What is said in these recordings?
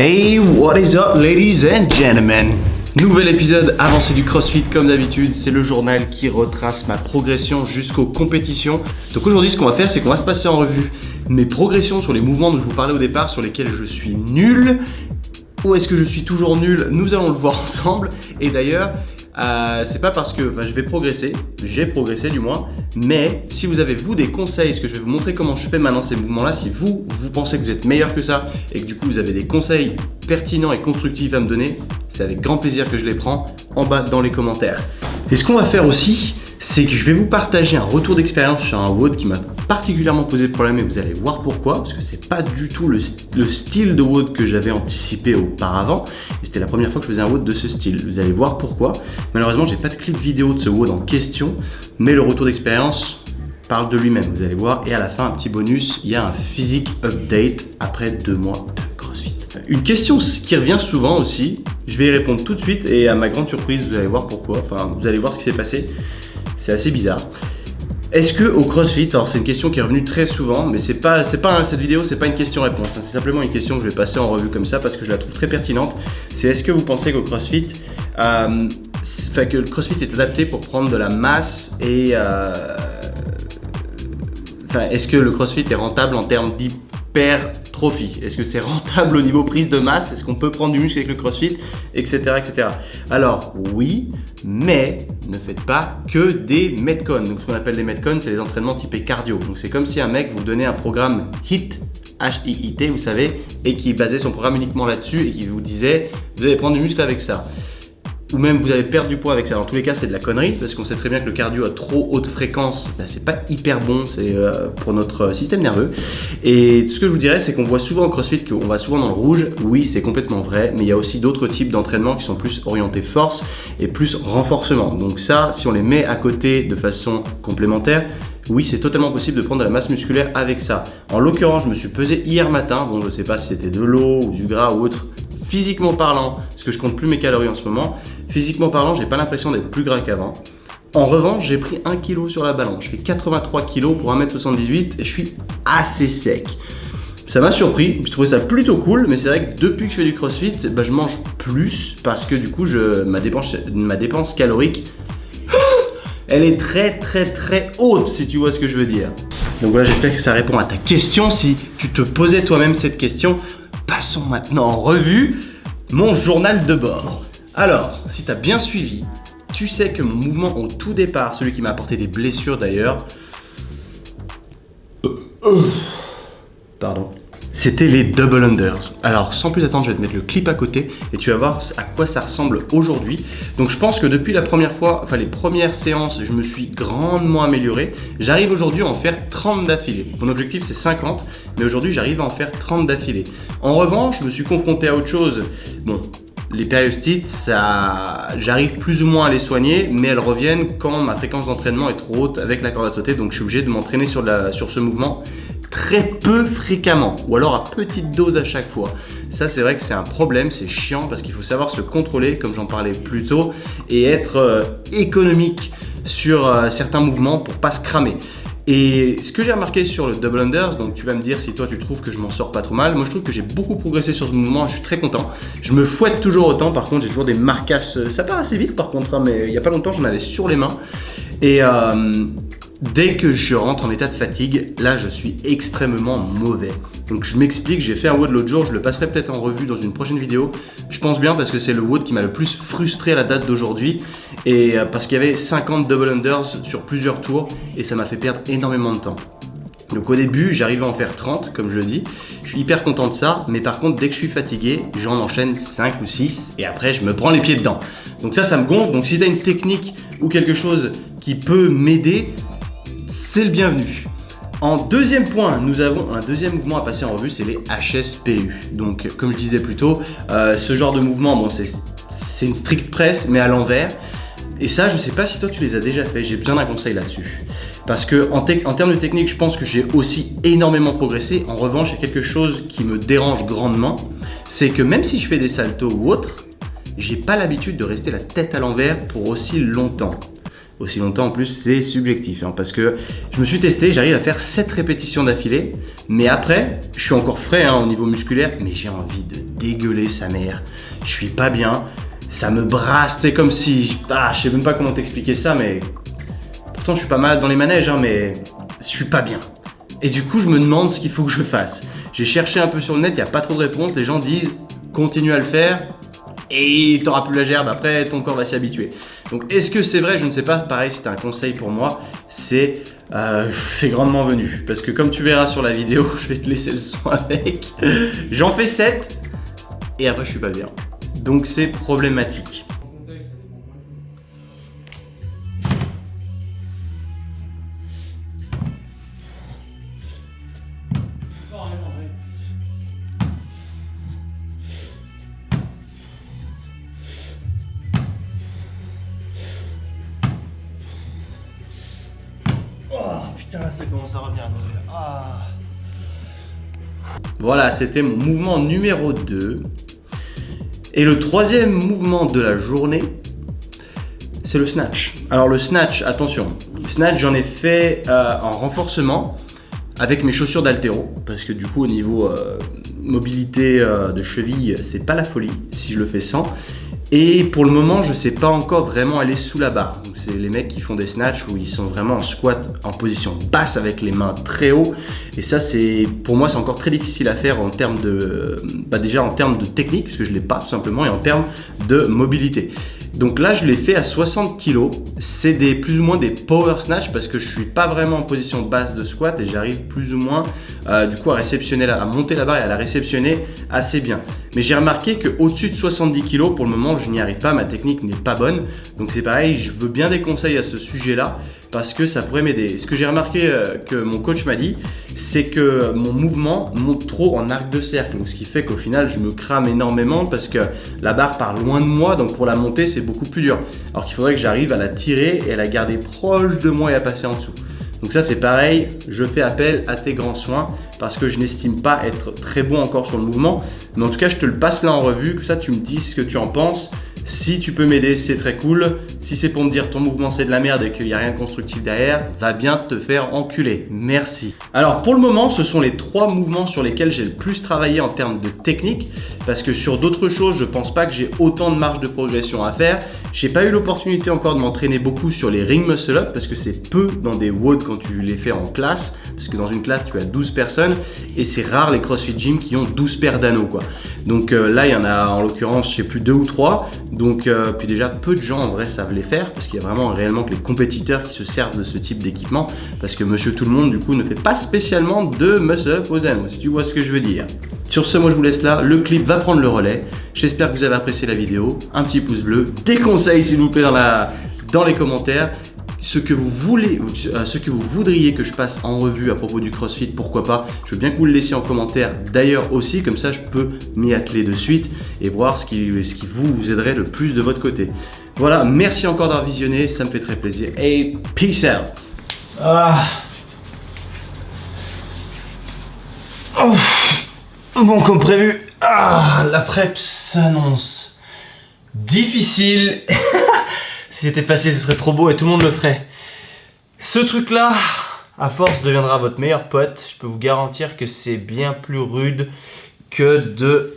Hey, what is up ladies and gentlemen? Nouvel épisode avancé du CrossFit comme d'habitude, c'est le journal qui retrace ma progression jusqu'aux compétitions. Donc aujourd'hui ce qu'on va faire c'est qu'on va se passer en revue mes progressions sur les mouvements dont je vous parlais au départ, sur lesquels je suis nul. Ou est-ce que je suis toujours nul? Nous allons le voir ensemble. Et d'ailleurs, c'est pas parce que je vais progresser, j'ai progressé du moins, mais si vous avez vous des conseils, parce que je vais vous montrer comment je fais maintenant ces mouvements-là, si vous pensez que vous êtes meilleur que ça et que du coup vous avez des conseils pertinents et constructifs à me donner, c'est avec grand plaisir que je les prends en bas dans les commentaires. Et ce qu'on va faire aussi, c'est que je vais vous partager un retour d'expérience sur un WOD qui m'a particulièrement posé problème et vous allez voir pourquoi, parce que c'est pas du tout le style de WOD que j'avais anticipé auparavant et c'était la première fois que je faisais un WOD de ce style. Vous allez voir pourquoi. Malheureusement, j'ai pas de clip vidéo de ce WOD en question, mais le retour d'expérience parle de lui-même, vous allez voir. Et à la fin, un petit bonus, il y a un physique update après 2 mois de CrossFit. Une question qui revient souvent aussi, je vais y répondre tout de suite et à ma grande surprise, vous allez voir pourquoi, vous allez voir ce qui s'est passé. C'est assez bizarre. Est-ce que au CrossFit, alors c'est une question qui est revenue très souvent, mais cette vidéo, c'est pas une question-réponse, c'est simplement une question que je vais passer en revue comme ça parce que je la trouve très pertinente. C'est est-ce que vous pensez qu'au CrossFit, que le CrossFit est adapté pour prendre de la masse et est-ce que le CrossFit est rentable en termes d'hypertrophie? Est-ce que c'est rentable au niveau prise de masse? Est-ce qu'on peut prendre du muscle avec le CrossFit, etc., etc. Alors oui, mais ne faites pas que des Metcon. Donc ce qu'on appelle des Metcon, c'est les entraînements typés cardio. Donc c'est comme si un mec vous donnait un programme HIIT, H-I-I-T, vous savez, et qui basait son programme uniquement là-dessus et qui vous disait vous allez prendre du muscle avec ça. Ou même vous allez perdre du poids avec ça. Dans tous les cas, c'est de la connerie parce qu'on sait très bien que le cardio à trop haute fréquence, c'est pas hyper bon, c'est pour notre système nerveux. Et tout ce que je vous dirais, c'est qu'on voit souvent au CrossFit qu'on va souvent dans le rouge. Oui, c'est complètement vrai, mais il y a aussi d'autres types d'entraînements qui sont plus orientés force et plus renforcement. Donc ça, si on les met à côté de façon complémentaire, oui, c'est totalement possible de prendre de la masse musculaire avec ça. En l'occurrence, je me suis pesé hier matin. Bon, je sais pas si c'était de l'eau ou du gras ou autre. Physiquement parlant, parce que je compte plus mes calories en ce moment, physiquement parlant, j'ai pas l'impression d'être plus gras qu'avant. En revanche, j'ai pris 1 kg sur la balance. Je fais 83 kg pour 1m78 et je suis assez sec. Ça m'a surpris, je trouvais ça plutôt cool, mais c'est vrai que depuis que je fais du CrossFit, je mange plus parce que du coup, ma dépense calorique, elle est très très très haute si tu vois ce que je veux dire. Donc voilà, j'espère que ça répond à ta question. Si tu te posais toi-même cette question, passons maintenant en revue mon journal de bord. Alors, si tu as bien suivi, tu sais que mon mouvement au tout départ, celui qui m'a apporté des blessures d'ailleurs, c'était les double unders. Alors, sans plus attendre, je vais te mettre le clip à côté et tu vas voir à quoi ça ressemble aujourd'hui. Donc, je pense que depuis la première fois, les premières séances, je me suis grandement amélioré. J'arrive aujourd'hui à en faire 30 d'affilée. Mon objectif, c'est 50, mais aujourd'hui, j'arrive à en faire 30 d'affilée. En revanche, je me suis confronté à autre chose. Bon, les périostites, j'arrive plus ou moins à les soigner, mais elles reviennent quand ma fréquence d'entraînement est trop haute avec la corde à sauter. Donc, je suis obligé de m'entraîner sur ce mouvement très peu fréquemment ou alors à petite dose à chaque fois. Ça, c'est vrai que c'est un problème, c'est chiant parce qu'il faut savoir se contrôler comme j'en parlais plus tôt et être économique sur certains mouvements pour pas se cramer. Et ce que j'ai remarqué sur le double unders, donc tu vas me dire si toi tu trouves que je m'en sors pas trop mal. Moi je trouve que j'ai beaucoup progressé sur ce mouvement, je suis très content. Je me fouette toujours autant, par contre j'ai toujours des marcasses, ça part assez vite par contre, mais il y a pas longtemps j'en avais sur les mains. Et dès que je rentre en état de fatigue, là je suis extrêmement mauvais. Donc je m'explique, j'ai fait un WOD l'autre jour, je le passerai peut-être en revue dans une prochaine vidéo. Je pense bien parce que c'est le WOD qui m'a le plus frustré à la date d'aujourd'hui. Et parce qu'il y avait 50 double unders sur plusieurs tours et ça m'a fait perdre énormément de temps. Donc au début, j'arrive à en faire 30 comme je le dis. Je suis hyper content de ça, mais par contre dès que je suis fatigué, j'en enchaîne 5 ou 6 et après je me prends les pieds dedans. Donc ça me gonfle. Donc si tu as une technique ou quelque chose qui peut m'aider, c'est le bienvenu. En deuxième point, nous avons un deuxième mouvement à passer en revue, c'est les HSPU. Donc comme je disais plus tôt, ce genre de mouvement, bon, c'est une strict press mais à l'envers. Et ça, je ne sais pas si toi tu les as déjà fait, j'ai besoin d'un conseil là-dessus. Parce que en termes de technique, je pense que j'ai aussi énormément progressé. En revanche, il y a quelque chose qui me dérange grandement, c'est que même si je fais des saltos ou autres, j'ai pas l'habitude de rester la tête à l'envers pour aussi longtemps. aussi longtemps en plus, c'est subjectif, hein, parce que je me suis testé, j'arrive à faire 7 répétitions d'affilée, mais après, je suis encore frais hein, au niveau musculaire, mais j'ai envie de dégueuler sa mère. Je suis pas bien, ça me brasse, c'est comme si... je sais même pas comment t'expliquer ça, mais... Pourtant, je suis pas malade dans les manèges, hein, mais je suis pas bien. Et du coup, je me demande ce qu'il faut que je fasse. J'ai cherché un peu sur le net, il n'y a pas trop de réponses, les gens disent continue à le faire et t'auras plus la gerbe, après ton corps va s'y habituer. Donc est-ce que c'est vrai? Je ne sais pas, pareil si tu as un conseil pour moi, c'est grandement venu. Parce que comme tu verras sur la vidéo, je vais te laisser le son avec. J'en fais 7 et après je suis pas bien. Donc c'est problématique. Oh putain, là ça commence à revenir à nausée. Voilà, c'était mon mouvement numéro 2. Et le troisième mouvement de la journée, c'est le snatch. Alors le snatch, attention, le snatch j'en ai fait en renforcement avec mes chaussures d'haltéro, parce que du coup au niveau mobilité de cheville, c'est pas la folie si je le fais sans. Et pour le moment, je sais pas encore vraiment aller sous la barre. Donc c'est les mecs qui font des snatchs où ils sont vraiment en squat en position basse avec les mains très haut. Et ça, pour moi, c'est encore très difficile à faire en termes de, déjà en termes de technique, puisque je l'ai pas tout simplement, et en termes de mobilité. Donc là, je l'ai fait à 60 kg. C'est plus ou moins des power snatch parce que je suis pas vraiment en position basse de squat et j'arrive plus ou moins du coup à monter la barre et à la réceptionner assez bien. Mais j'ai remarqué qu'au-dessus de 70 kg, pour le moment, je n'y arrive pas. Ma technique n'est pas bonne. Donc c'est pareil, je veux bien des conseils à ce sujet-là parce que ça pourrait m'aider. Ce que j'ai remarqué que mon coach m'a dit, c'est que mon mouvement monte trop en arc de cercle. Donc ce qui fait qu'au final, je me crame énormément parce que la barre part loin de moi. Donc pour la monter, c'est beaucoup plus dur. Alors qu'il faudrait que j'arrive à la tirer et à la garder proche de moi et à passer en dessous. Donc ça c'est pareil, je fais appel à tes grands soins parce que je n'estime pas être très bon encore sur le mouvement. Mais en tout cas, je te le passe là en revue, que ça tu me dis ce que tu en penses. Si tu peux m'aider, c'est très cool. Si c'est pour me dire ton mouvement c'est de la merde et qu'il n'y a rien de constructif derrière, va bien te faire enculer. Merci. Alors pour le moment, ce sont les 3 mouvements sur lesquels j'ai le plus travaillé en termes de technique. Parce que sur d'autres choses, je pense pas que j'ai autant de marge de progression à faire. J'ai pas eu l'opportunité encore de m'entraîner beaucoup sur les ring muscle up parce que c'est peu dans des WOD quand tu les fais en classe. Parce que dans une classe, tu as 12 personnes et c'est rare les CrossFit Gym qui ont 12 paires d'anneaux quoi. Donc là, il y en a en l'occurrence, je sais plus 2 ou 3. Donc puis déjà, peu de gens en vrai savent les faire parce qu'il y a vraiment réellement que les compétiteurs qui se servent de ce type d'équipement parce que monsieur tout le monde du coup ne fait pas spécialement de muscle up aux anneaux, si tu vois ce que je veux dire. Sur ce, moi je vous laisse là, le clip va prendre le relais. J'espère que vous avez apprécié la vidéo, un petit pouce bleu, des conseils s'il vous plaît dans les commentaires. Ce que vous voudriez que je passe en revue à propos du CrossFit, pourquoi pas. Je veux bien que vous le laissiez en commentaire d'ailleurs aussi, comme ça je peux m'y atteler de suite et voir ce qui vous aiderait le plus de votre côté. Voilà, merci encore d'avoir visionné, ça me fait très plaisir et peace out. Bon, comme prévu, la prep s'annonce difficile. Si c'était facile, ce serait trop beau et tout le monde le ferait. Ce truc-là, à force, deviendra votre meilleur pote. Je peux vous garantir que c'est bien plus rude que de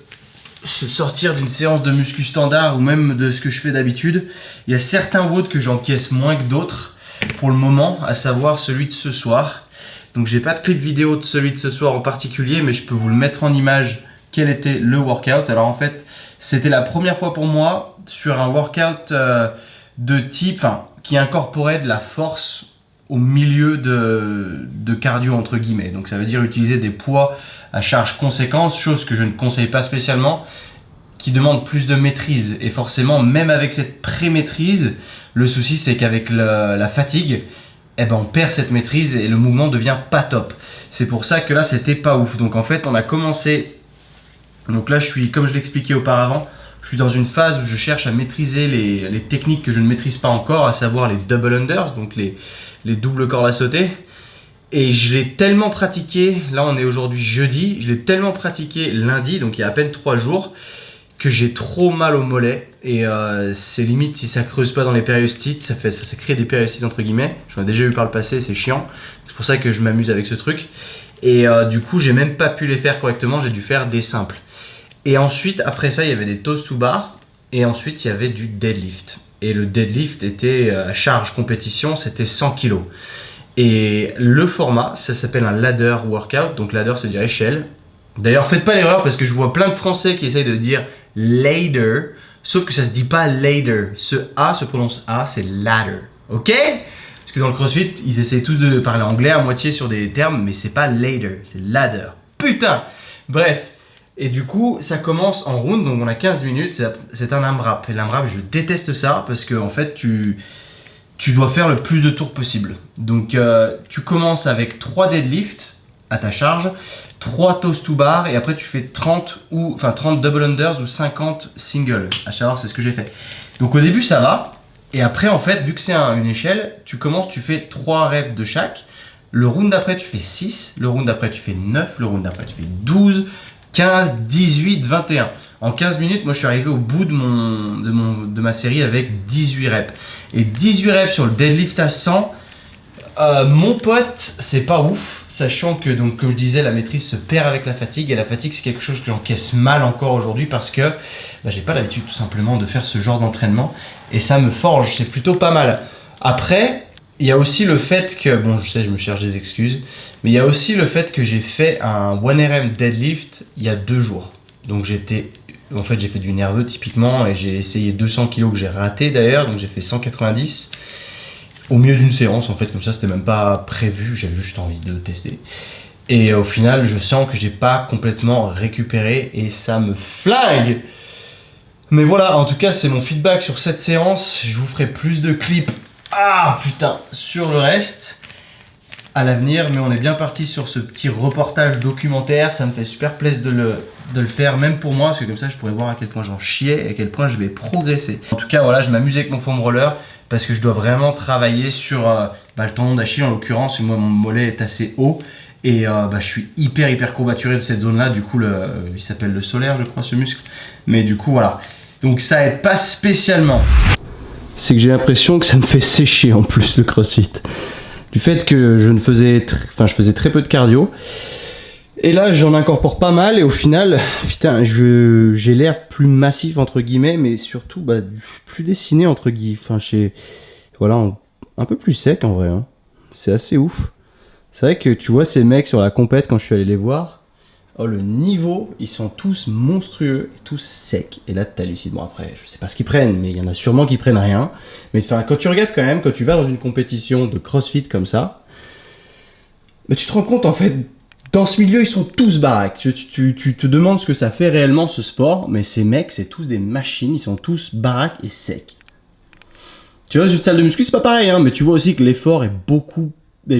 se sortir d'une séance de muscu standard ou même de ce que je fais d'habitude. Il y a certains WOD que j'encaisse moins que d'autres pour le moment, à savoir celui de ce soir. Donc j'ai pas de clip vidéo de celui de ce soir en particulier, mais je peux vous le mettre en image quel était le workout. Alors en fait, c'était la première fois pour moi sur un workout de type, qui incorporait de la force au milieu de cardio entre guillemets. Donc ça veut dire utiliser des poids à charge conséquente, chose que je ne conseille pas spécialement, qui demande plus de maîtrise. Et forcément, même avec cette pré-maîtrise, le souci c'est qu'avec la fatigue, on perd cette maîtrise et le mouvement devient pas top. C'est pour ça que là, c'était pas ouf. Donc en fait, on a commencé. Donc là, comme je l'expliquais auparavant, je suis dans une phase où je cherche à maîtriser les techniques que je ne maîtrise pas encore, à savoir les double unders, donc les doubles cordes à sauter. Et je l'ai tellement pratiqué, là on est aujourd'hui jeudi, je l'ai tellement pratiqué lundi, donc il y a à peine 3 jours, que j'ai trop mal au mollet et c'est limite si ça creuse pas dans les périostites, ça crée des périostites entre guillemets. J'en ai déjà eu par le passé, c'est chiant. C'est pour ça que je m'amuse avec ce truc. Et du coup, j'ai même pas pu les faire correctement, j'ai dû faire des simples. Et ensuite, après ça, il y avait des toast to bar et ensuite il y avait du deadlift. Et le deadlift était à charge compétition, c'était 100 kg. Et le format, ça s'appelle un ladder workout. Donc ladder, c'est dire échelle. D'ailleurs, faites pas l'erreur parce que je vois plein de Français qui essayent de dire ladder, sauf que ça se dit pas ladder. Ce A se prononce A, c'est ladder. Ok? Parce que dans le CrossFit, ils essayent tous de parler anglais à moitié sur des termes, mais c'est pas ladder, c'est ladder. Putain! Bref. Et du coup, ça commence en round, donc on a 15 minutes, c'est un AMRAP. Et l'AMRAP, je déteste ça parce que en fait, tu dois faire le plus de tours possible. Donc, tu commences avec 3 deadlifts à ta charge, 3 toast to bar et après tu fais 30 double unders ou 50 singles. À savoir, c'est ce que j'ai fait. Donc au début ça va et après en fait vu que c'est une échelle, tu fais 3 reps de chaque. Le round d'après tu fais 6, le round d'après tu fais 9, le round d'après tu fais 12, 15, 18, 21. En 15 minutes, moi je suis arrivé au bout de ma série avec 18 reps. Et 18 reps sur le deadlift à 100, mon pote, c'est pas ouf, sachant que, donc, comme je disais, la maîtrise se perd avec la fatigue. Et la fatigue, c'est quelque chose que j'encaisse mal encore aujourd'hui parce que j'ai pas l'habitude tout simplement de faire ce genre d'entraînement. Et ça me forge, c'est plutôt pas mal. Après, il y a aussi le fait que, bon, je sais, je me cherche des excuses, mais il y a aussi le fait que j'ai fait un 1RM deadlift il y a 2 jours. Donc j'ai fait du nerveux typiquement et j'ai essayé 200 kg que j'ai raté d'ailleurs, donc j'ai fait 190 au milieu d'une séance en fait, comme ça c'était même pas prévu, j'avais juste envie de tester. Et au final, je sens que j'ai pas complètement récupéré et ça me flingue. Mais voilà, en tout cas, c'est mon feedback sur cette séance. Je vous ferai plus de clips, sur le reste à l'avenir, mais on est bien parti sur ce petit reportage documentaire. Ça me fait super plaisir de le faire, même pour moi, parce que comme ça je pourrais voir à quel point j'en chiais et à quel point je vais progresser. En tout cas, voilà, je m'amuse avec mon foam roller parce que je dois vraiment travailler sur le tendon d'Achille en l'occurrence. Moi, mon mollet est assez haut et je suis hyper courbaturé de cette zone là. Du coup, il s'appelle le solaire, je crois, ce muscle. Mais du coup, voilà. Donc ça aide pas spécialement. C'est que j'ai l'impression que ça me fait sécher en plus le CrossFit. Du fait que je faisais très peu de cardio. Et là, j'en incorpore pas mal et au final, putain, j'ai l'air plus massif entre guillemets, mais surtout plus dessiné entre guillemets. Voilà, un peu plus sec en vrai. Hein. C'est assez ouf. C'est vrai que tu vois ces mecs sur la compète quand je suis allé les voir. Oh, le niveau, ils sont tous monstrueux, tous secs. Et là, t'hallucines. Bon, après, je sais pas ce qu'ils prennent, mais il y en a sûrement qui prennent rien. Mais quand tu regardes quand même, quand tu vas dans une compétition de CrossFit comme ça, mais tu te rends compte en fait, dans ce milieu, ils sont tous baraques. Tu te demandes ce que ça fait réellement ce sport, mais ces mecs, c'est tous des machines, ils sont tous baraques et secs. Tu vois, une salle de muscu, c'est pas pareil, hein, mais tu vois aussi que l'effort est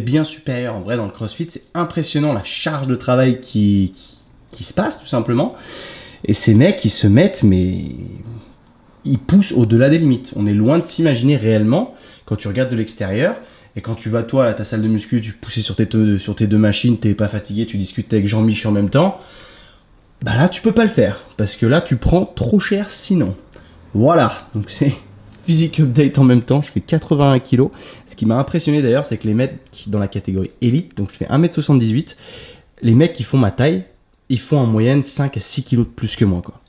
bien supérieur en vrai dans le CrossFit. C'est impressionnant la charge de travail qui se passe tout simplement. Et ces mecs, ils se mettent, mais ils poussent au-delà des limites. On est loin de s'imaginer réellement quand tu regardes de l'extérieur. Et quand tu vas toi à ta salle de muscu, tu pousses sur tes 2 machines, t'es pas fatigué, tu discutes avec Jean-Mich en même temps. Là tu peux pas le faire parce que là tu prends trop cher sinon. Voilà, donc c'est physique update en même temps. Je fais 81 kg. Ce qui m'a impressionné d'ailleurs, c'est que les mecs dans la catégorie élite, donc je fais 1m78, les mecs qui font ma taille, ils font en moyenne 5 à 6 kg de plus que moi quoi.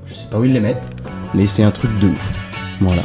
Je sais pas où ils les mettent, mais c'est un truc de ouf. Voilà.